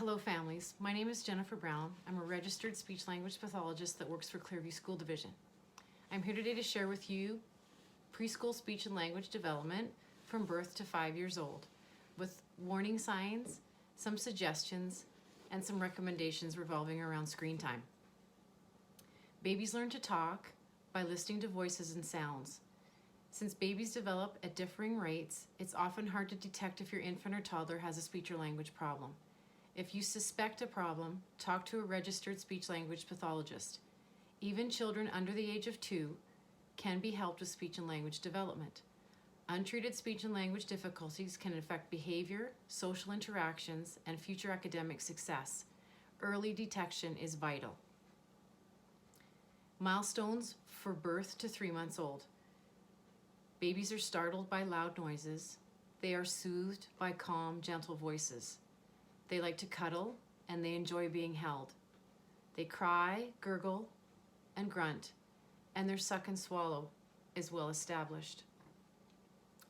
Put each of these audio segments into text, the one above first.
Hello families, my name is Jennifer Brown. I'm a registered speech-language pathologist that works for Clearview School Division. I'm here today to share with you preschool speech and language development from birth to 5 years old with warning signs, some suggestions, and some recommendations revolving around screen time. Babies learn to talk by listening to voices and sounds. Since babies develop at differing rates, it's often hard to detect if your infant or toddler has a speech or language problem. If you suspect a problem, talk to a registered speech-language pathologist. Even children under the age of 2 can be helped with speech and language development. Untreated speech and language difficulties can affect behavior, social interactions, and future academic success. Early detection is vital. Milestones for birth to 3 months old. Babies are startled by loud noises. They are soothed by calm, gentle voices. They like to cuddle, and they enjoy being held. They cry, gurgle, and grunt, and their suck and swallow is well established.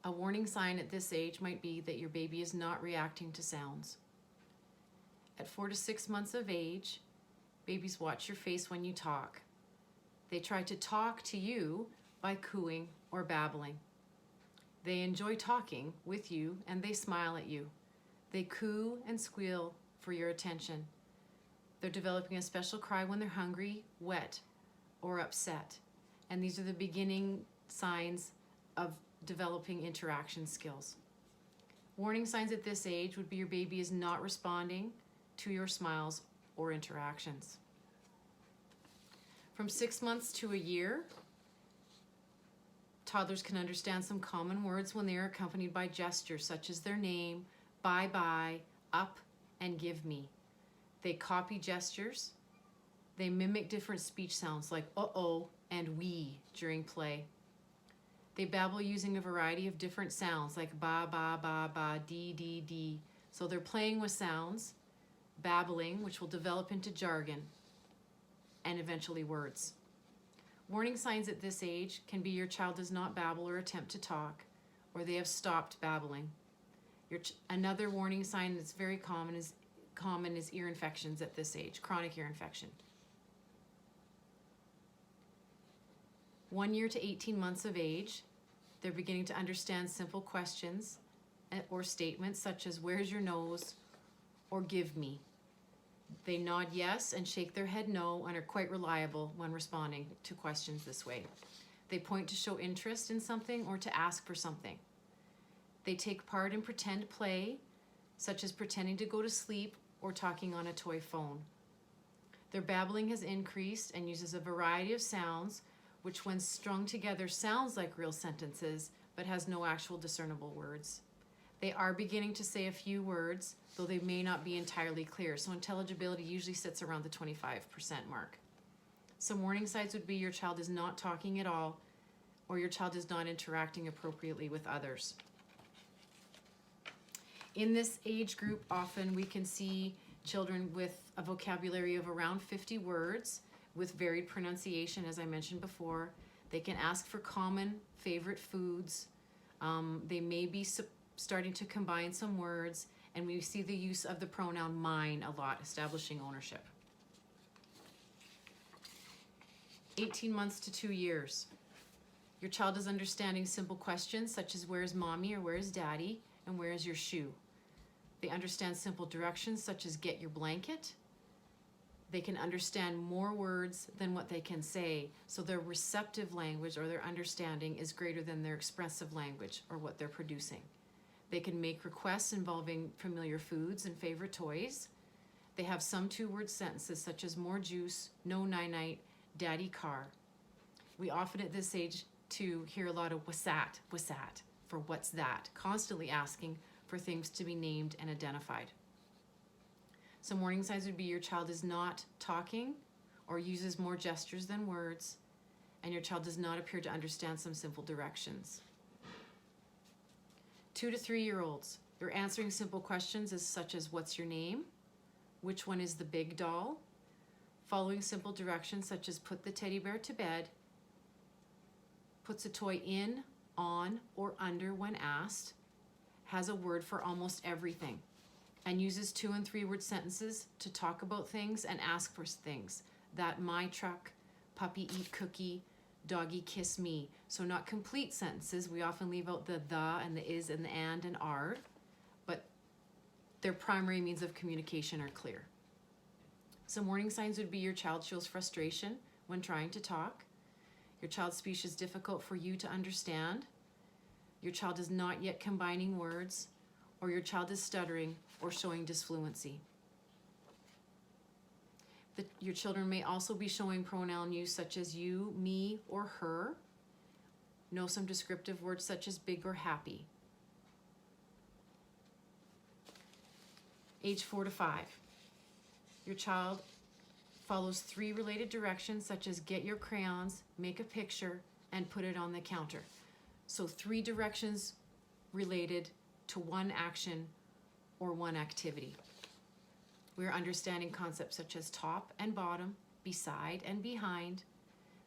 A warning sign at this age might be that your baby is not reacting to sounds. At 4 to 6 months of age, babies watch your face when you talk. They try to talk to you by cooing or babbling. They enjoy talking with you, and they smile at you. They coo and squeal for your attention. They're developing a special cry when they're hungry, wet, or upset. And these are the beginning signs of developing interaction skills. Warning signs at this age would be your baby is not responding to your smiles or interactions. From 6 months to a year, toddlers can understand some common words when they are accompanied by gestures such as their name, bye-bye, up, and give me. They copy gestures. They mimic different speech sounds like uh-oh and we during play. They babble using a variety of different sounds like ba, ba, ba, ba, dee, dee, dee. So they're playing with sounds, babbling, which will develop into jargon, and eventually words. Warning signs at this age can be your child does not babble or attempt to talk, or they have stopped babbling. Another warning sign that's very common is ear infections at this age, chronic ear infection. 1 year to 18 months of age, they're beginning to understand simple questions or statements such as where's your nose or give me. They nod yes and shake their head no and are quite reliable when responding to questions this way. They point to show interest in something or to ask for something. They take part in pretend play, such as pretending to go to sleep or talking on a toy phone. Their babbling has increased and uses a variety of sounds, which when strung together sounds like real sentences, but has no actual discernible words. They are beginning to say a few words, though they may not be entirely clear, so intelligibility usually sits around the 25% mark. Some warning signs would be your child is not talking at all, or your child is not interacting appropriately with others. In this age group, often we can see children with a vocabulary of around 50 words with varied pronunciation, as I mentioned before. They can ask for common favorite foods. They may be starting to combine some words, and we see the use of the pronoun mine a lot, establishing ownership. 18 months to 2 years. Your child is understanding simple questions such as where's mommy or where's daddy and where's your shoe. They understand simple directions such as get your blanket. They can understand more words than what they can say, so their receptive language or their understanding is greater than their expressive language or what they're producing. They can make requests involving familiar foods and favorite toys. They have some 2-word sentences such as more juice, no night-night, daddy car. We often at this age too hear a lot of what's that, for what's that, constantly asking for things to be named and identified. Some warning signs would be your child is not talking or uses more gestures than words, and your child does not appear to understand some simple directions. 2 to 3 year olds, they're answering simple questions such as what's your name, which one is the big doll, following simple directions such as put the teddy bear to bed, puts a toy in, on, or under when asked, has a word for almost everything. and uses 2 and 3 word sentences to talk about things and ask for things. That my truck, puppy eat cookie, doggy kiss me. So not complete sentences. We often leave out the and the is and the and are, but their primary means of communication are clear. Some warning signs would be your child shows frustration when trying to talk. Your child's speech is difficult for you to understand. Your child is not yet combining words, or your child is stuttering or showing disfluency. Your children may also be showing pronoun use such as you, me, or her. Know some descriptive words such as big or happy. Age 4 to 5. Your child follows 3 related directions such as get your crayons, make a picture, and put it on the counter. So 3 directions related to one action or one activity. We're understanding concepts such as top and bottom, beside and behind.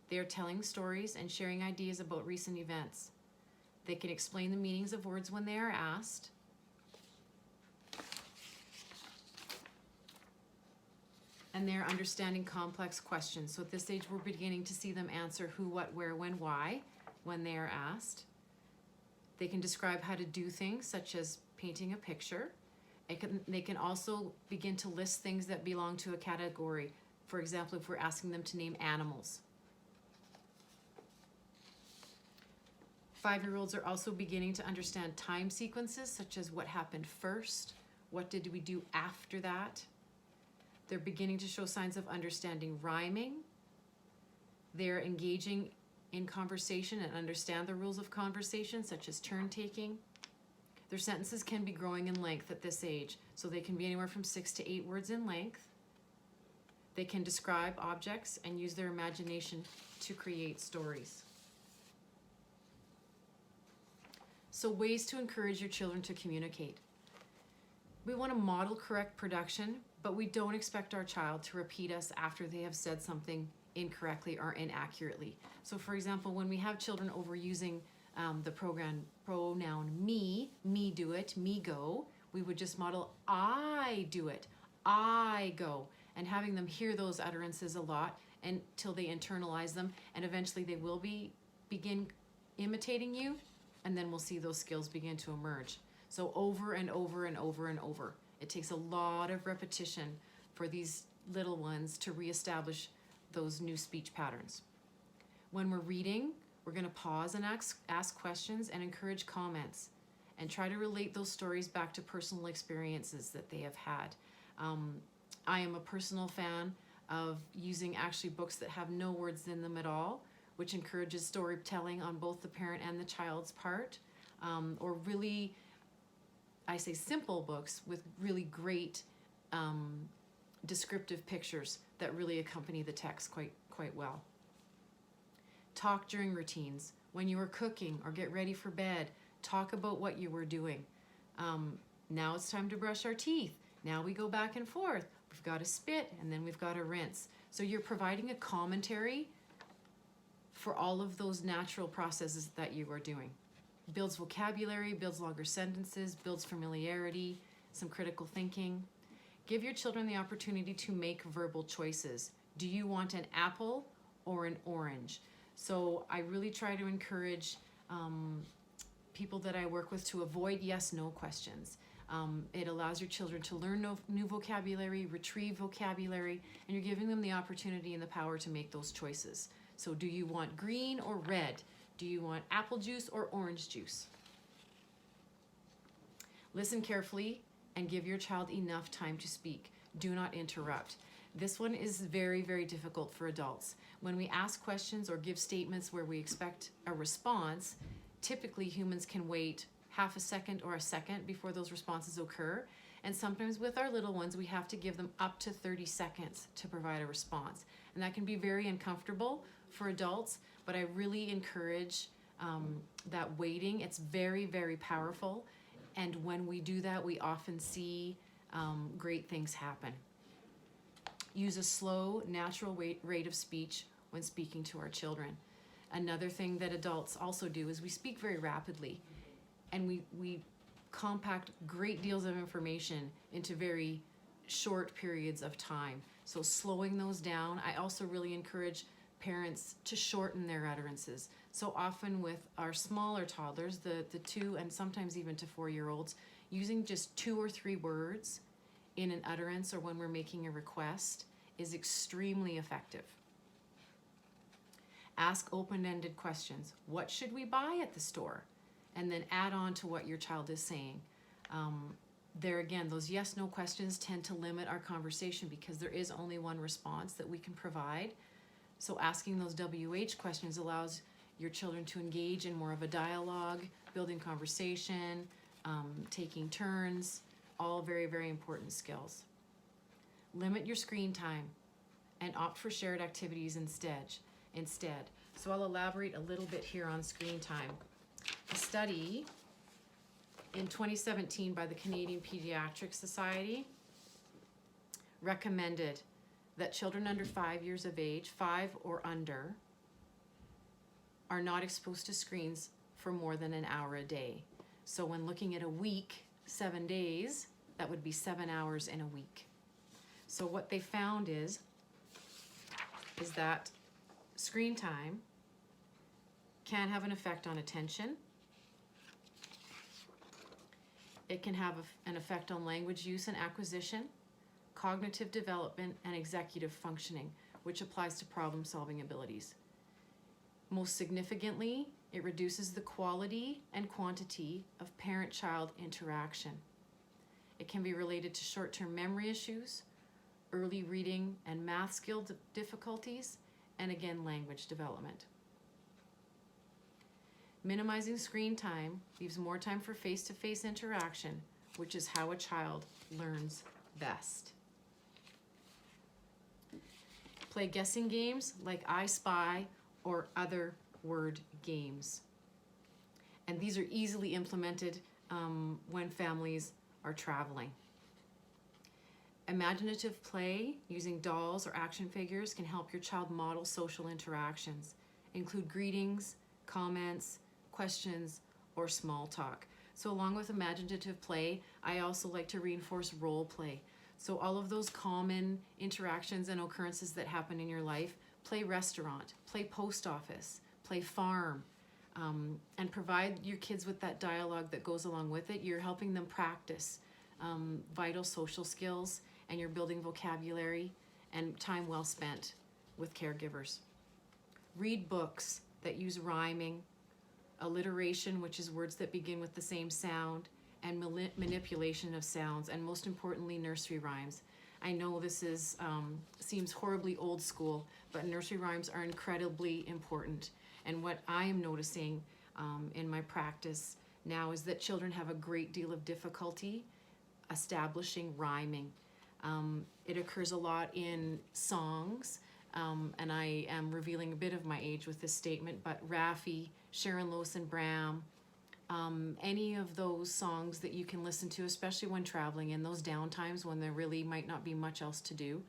They are telling stories and sharing ideas about recent events. They can explain the meanings of words when they are asked. And they're understanding complex questions. So at this age, we're beginning to see them answer who, what, where, when, why, when they are asked. They can describe how to do things, such as painting a picture. They can also begin to list things that belong to a category. For example, if we're asking them to name animals. 5-year-olds are also beginning to understand time sequences, such as what happened first, what did we do after that. They're beginning to show signs of understanding rhyming. They're engaging in conversation and understand the rules of conversation, such as turn taking. Their sentences can be growing in length at this age, so they can be anywhere from 6 to 8 words in length. They can describe objects and use their imagination to create stories. So ways to encourage your children to communicate. We want to model correct production, but we don't expect our child to repeat us after they have said something incorrectly or inaccurately. So for example, when we have children overusing the pronoun me do it, me go, we would just model I do it, I go, and having them hear those utterances a lot until they internalize them, and eventually they will begin imitating you, and then we'll see those skills begin to emerge. So over and over and over and over. It takes a lot of repetition for these little ones to reestablish those new speech patterns. When we're reading, we're going to pause and ask questions and encourage comments and try to relate those stories back to personal experiences that they have had. I am a personal fan of using actually books that have no words in them at all, which encourages storytelling on both the parent and the child's part, or really, I say simple books with really great descriptive pictures that really accompany the text quite well. Talk during routines. When you are cooking or get ready for bed, talk about what you were doing. Now it's time to brush our teeth. Now we go back and forth. We've got to spit and then we've got to rinse. So you're providing a commentary for all of those natural processes that you are doing. Builds vocabulary, builds longer sentences, builds familiarity, some critical thinking. Give your children the opportunity to make verbal choices. Do you want an apple or an orange? So I really try to encourage people that I work with to avoid yes/no questions. It allows your children to learn new vocabulary, retrieve vocabulary, and you're giving them the opportunity and the power to make those choices. So do you want green or red? Do you want apple juice or orange juice? Listen carefully and give your child enough time to speak. Do not interrupt. This one is very, very difficult for adults. When we ask questions or give statements where we expect a response, typically humans can wait half a second or a second before those responses occur. And sometimes with our little ones, we have to give them up to 30 seconds to provide a response. And that can be very uncomfortable for adults, but I really encourage that waiting. It's very, very powerful. And when we do that, we often see great things happen. Use a slow, natural rate of speech when speaking to our children. Another thing that adults also do is we speak very rapidly, and we compact great deals of information into very short periods of time. So slowing those down. I also really encourage parents to shorten their utterances. So often with our smaller toddlers, the 2 and sometimes even to 4-year-olds, using just 2 or 3 words in an utterance or when we're making a request is extremely effective. Ask open-ended questions. What should we buy at the store? And then add on to what your child is saying. There again, those yes/no questions tend to limit our conversation because there is only one response that we can provide. So asking those WH questions allows your children to engage in more of a dialogue, building conversation, taking turns, all very, very important skills. Limit your screen time and opt for shared activities instead. So I'll elaborate a little bit here on screen time. A study in 2017 by the Canadian Pediatric Society recommended that children under 5 years of age, 5 or under, are not exposed to screens for more than an hour a day. So when looking at a week, 7 days, that would be 7 hours in a week. So what they found is that screen time can have an effect on attention. It can have an effect on language use and acquisition, cognitive development, and executive functioning, which applies to problem-solving abilities. Most significantly, it reduces the quality and quantity of parent-child interaction. It can be related to short-term memory issues, early reading and math skill difficulties, and again, language development. Minimizing screen time leaves more time for face-to-face interaction, which is how a child learns best. Play guessing games like I Spy or other word games. And these are easily implemented when families are traveling. Imaginative play using dolls or action figures can help your child model social interactions. Include greetings, comments, questions, or small talk. So along with imaginative play, I also like to reinforce role play. So all of those common interactions and occurrences that happen in your life, play restaurant, play post office, play farm, and provide your kids with that dialogue that goes along with it. You're helping them practice vital social skills, and you're building vocabulary and time well spent with caregivers. Read books that use rhyming, alliteration, which is words that begin with the same sound, and manipulation of sounds, and most importantly, nursery rhymes. I know this is seems horribly old school, but nursery rhymes are incredibly important. And what I am noticing in my practice now is that children have a great deal of difficulty establishing rhyming. It occurs a lot in songs, and I am revealing a bit of my age with this statement, but Raffi, Sharon Lois and Bram, any of those songs that you can listen to, especially when traveling in those downtimes when there really might not be much else to do,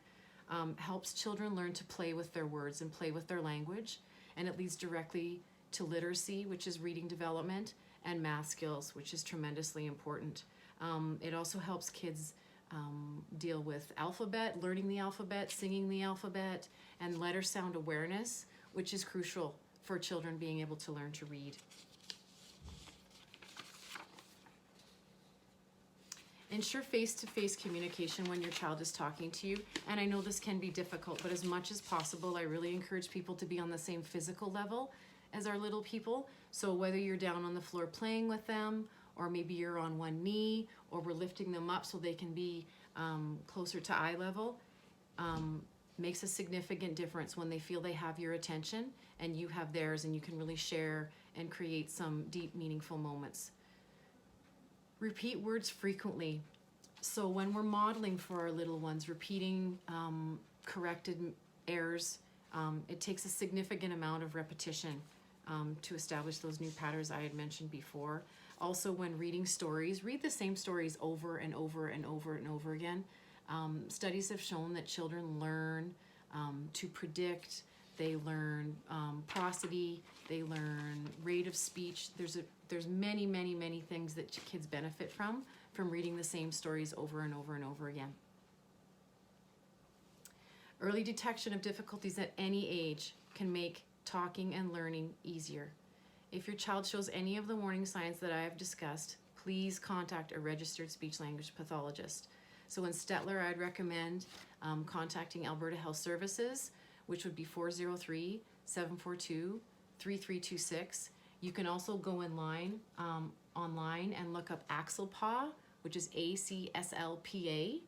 helps children learn to play with their words and play with their language, and it leads directly to literacy, which is reading development, and math skills, which is tremendously important. It also helps kids deal with alphabet, learning the alphabet, singing the alphabet, and letter sound awareness, which is crucial for children being able to learn to read. Ensure face-to-face communication when your child is talking to you. And I know this can be difficult, but as much as possible, I really encourage people to be on the same physical level as our little people. So whether you're down on the floor playing with them, or maybe you're on one knee, or we're lifting them up so they can be closer to eye level, makes a significant difference when they feel they have your attention and you have theirs, and you can really share and create some deep, meaningful moments. Repeat words frequently. So when we're modeling for our little ones, repeating corrected errors, it takes a significant amount of repetition to establish those new patterns I had mentioned before. Also, when reading stories, read the same stories over and over and over and over again. Studies have shown that children learn to predict, they learn prosody, they learn rate of speech. There's there's many, many, many things that kids benefit from reading the same stories over and over and over again. Early detection of difficulties at any age can make talking and learning easier. If your child shows any of the warning signs that I have discussed, please contact a registered speech-language pathologist. So in Stettler, I'd recommend contacting Alberta Health Services, which would be 403-742-3326. You can also go online and look up ACSLPA, which is ACSLPA,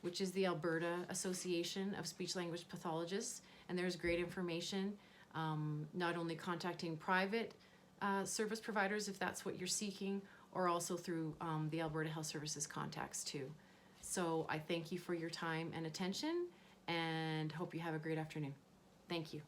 which is the Alberta Association of Speech-Language Pathologists. And there's great information, not only contacting private service providers if that's what you're seeking, or also through the Alberta Health Services contacts too. So I thank you for your time and attention, and hope you have a great afternoon. Thank you.